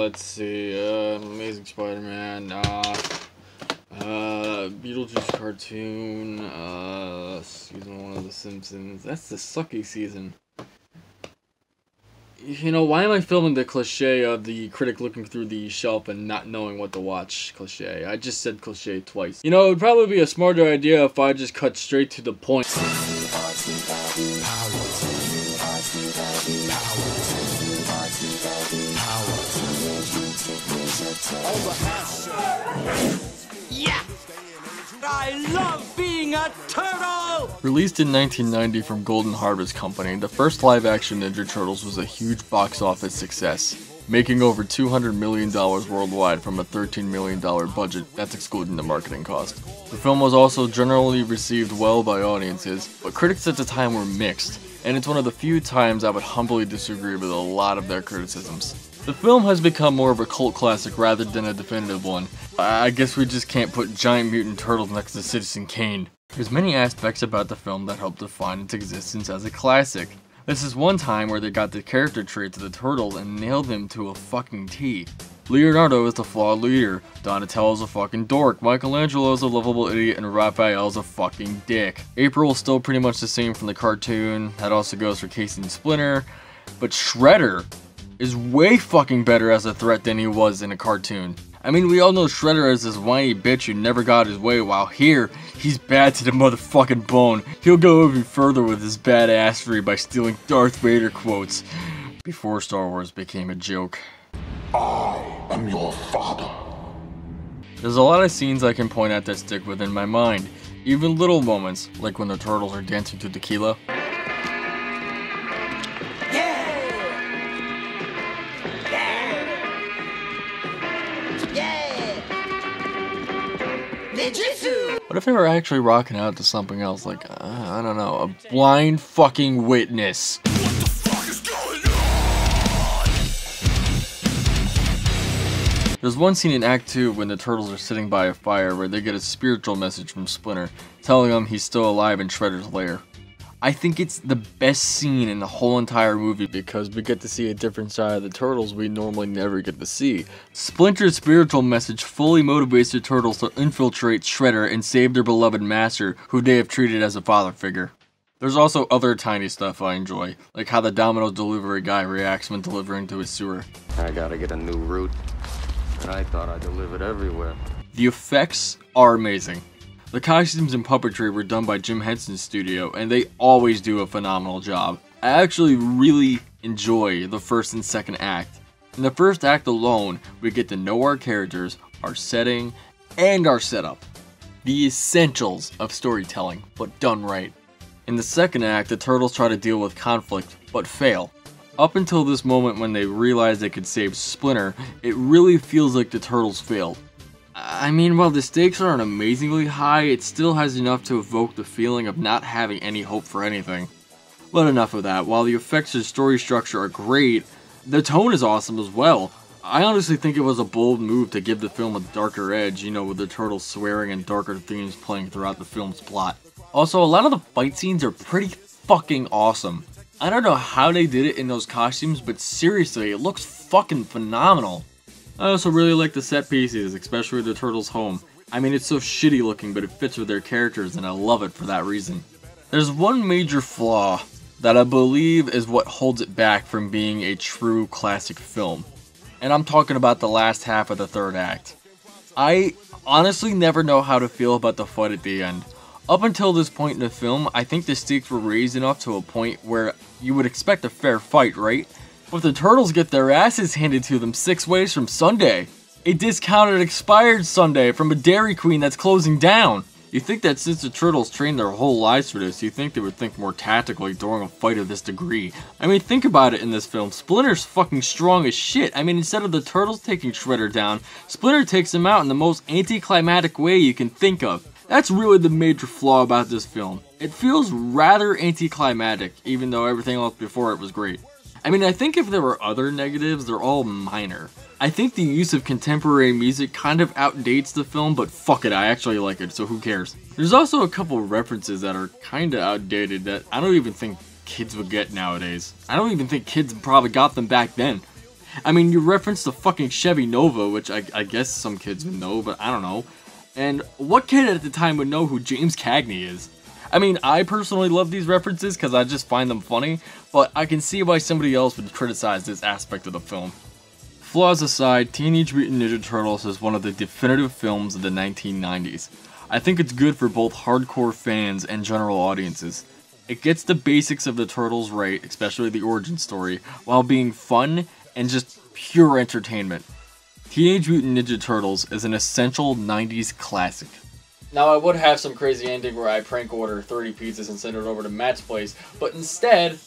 let's see, Amazing Spider-Man, Beetlejuice cartoon, season 1 of The Simpsons. That's the sucky season. You know, why am I filming the cliche of the critic looking through the shelf and not knowing what to watch cliche? I just said cliche twice. You know, it would probably be a smarter idea if I just cut straight to the point. Yeah! I love being a turtle! Released in 1990 from Golden Harvest Company, the first live-action Ninja Turtles was a huge box office success, making over $200 million worldwide from a $13 million budget, that's excluding the marketing cost. The film was also generally received well by audiences, but critics at the time were mixed, and it's one of the few times I would humbly disagree with a lot of their criticisms. The film has become more of a cult classic rather than a definitive one. I guess we just can't put Giant Mutant Turtles next to Citizen Kane. There's many aspects about the film that help define its existence as a classic. This is one time where they got the character traits of the Turtles and nailed them to a fucking T. Leonardo is the flawed leader, Donatello's a fucking dork, Michelangelo's a lovable idiot, and Raphael's a fucking dick. April is still pretty much the same from the cartoon, that also goes for Casey and Splinter, but Shredder is way fucking better as a threat than he was in a cartoon. I mean, we all know Shredder as this whiny bitch who never got his way, while here, he's bad to the motherfucking bone. He'll go even further with his badassery by stealing Darth Vader quotes, before Star Wars became a joke. I am your father. There's a lot of scenes I can point at that stick within my mind, even little moments, like when the Turtles are dancing to tequila. What if they were actually rocking out to something else, like, I don't know, a blind fucking witness? What the fuck is going on? There's one scene in Act 2 when the Turtles are sitting by a fire where they get a spiritual message from Splinter, telling them he's still alive in Shredder's lair. I think it's the best scene in the whole entire movie because we get to see a different side of the Turtles we normally never get to see. Splinter's spiritual message fully motivates the Turtles to infiltrate Shredder and save their beloved master, who they have treated as a father figure. There's also other tiny stuff I enjoy, like how the Domino's delivery guy reacts when delivering to his sewer. I gotta get a new route, and I thought I delivered everywhere. The effects are amazing. The costumes and puppetry were done by Jim Henson's studio, and they always do a phenomenal job. I actually really enjoy the first and second act. In the first act alone, we get to know our characters, our setting, and our setup. The essentials of storytelling, but done right. In the second act, the Turtles try to deal with conflict, but fail. Up until this moment when they realize they could save Splinter, it really feels like the Turtles failed. I mean, while the stakes aren't amazingly high, it still has enough to evoke the feeling of not having any hope for anything. But enough of that. While the effects and story structure are great, the tone is awesome as well. I honestly think it was a bold move to give the film a darker edge, you know, with the Turtles swearing and darker themes playing throughout the film's plot. Also, a lot of the fight scenes are pretty fucking awesome. I don't know how they did it in those costumes, but seriously, it looks fucking phenomenal. I also really like the set pieces, especially the Turtles' home. I mean, it's so shitty looking, but it fits with their characters, and I love it for that reason. There's one major flaw that I believe is what holds it back from being a true classic film. And I'm talking about the last half of the third act. I honestly never know how to feel about the fight at the end. Up until this point in the film, I think the stakes were raised enough to a point where you would expect a fair fight, right? But the Turtles get their asses handed to them 6 ways from Sunday. A discounted expired Sunday from a Dairy Queen that's closing down. You think that since the Turtles trained their whole lives for this, you think they would think more tactically during a fight of this degree. I mean, think about it in this film. Splinter's fucking strong as shit. I mean, instead of the Turtles taking Shredder down, Splinter takes him out in the most anticlimactic way you can think of. That's really the major flaw about this film. It feels rather anticlimactic, even though everything else before it was great. I mean, I think if there were other negatives, they're all minor. I think the use of contemporary music kind of outdates the film, but fuck it, I actually like it, so who cares? There's also a couple references that are kinda outdated that I don't even think kids would get nowadays. I don't even think kids probably got them back then. I mean, you referenced the fucking Chevy Nova, which I guess some kids would know, but I don't know. And what kid at the time would know who James Cagney is? I mean, I personally love these references because I just find them funny, but I can see why somebody else would criticize this aspect of the film. Flaws aside, Teenage Mutant Ninja Turtles is one of the definitive films of the 1990s. I think it's good for both hardcore fans and general audiences. It gets the basics of the Turtles right, especially the origin story, while being fun and just pure entertainment. Teenage Mutant Ninja Turtles is an essential 90s classic. Now, I would have some crazy ending where I prank order 30 pizzas and send it over to Matt's place, but instead,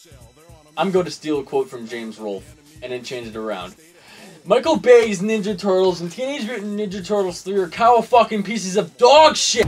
I'm going to steal a quote from James Rolfe and then change it around. Michael Bay's Ninja Turtles and Teenage Mutant Ninja Turtles 3 are cow fucking pieces of dog shit!